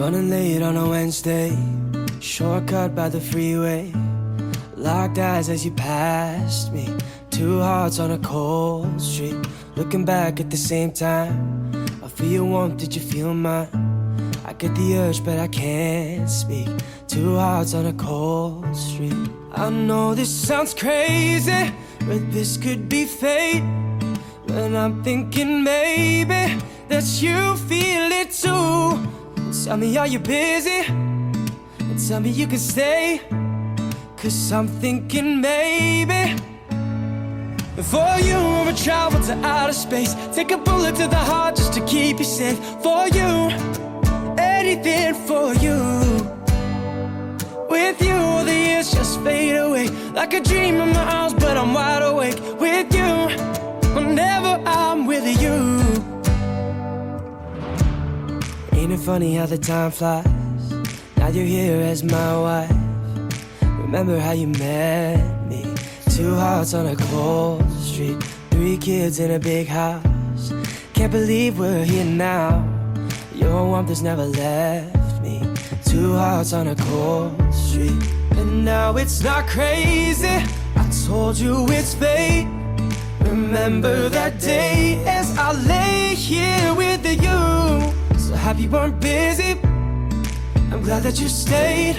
Running late on a Wednesday, shortcut by the freeway. Locked eyes as you passed me, two hearts on a cold street. Looking back at the same time, I feel your warmth, did you feel mine? I get the urge but I can't speak, two hearts on a cold street. I know this sounds crazy, but this could be fate. When I'm thinking maybe that you feel it too. Tell me, are you busy? Tell me you can stay, 'cause I'm thinking maybe for you I'ma travel to outer space, take a bullet to the heart just to keep you safe. For you, anything for you. With you, all the years just fade away, like a dream in my arms, but I'm wide awake. With you, whenever I'm with you. Ain't it funny how the time flies? Now you're here as my wife. Remember how you met me? Two hearts on a cold street, three kids in a big house. Can't believe we're here now. Your warmth has never left me. Two hearts on a cold street. And now it's not crazy, I told you it's fate. Remember that day as I lay here with you. So happy you weren't busy, I'm glad that you stayed.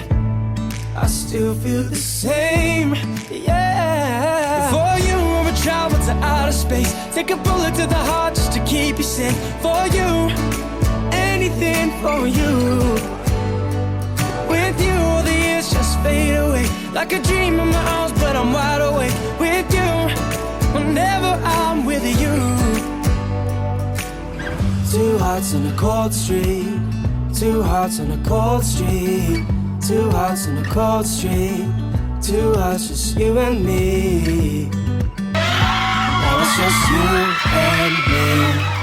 I still feel the same, yeah. For you, I'ma travel to outer space, take a bullet to the heart just to keep you safe. For you, anything for you. With you, all the years just fade away, like a dream in my arms, but I'm wide awake. With you, whenever I'm with you. Two hearts on a cold street, two hearts on a cold street, two hearts on a cold street, two hearts, just you and me. Now it's just you and me.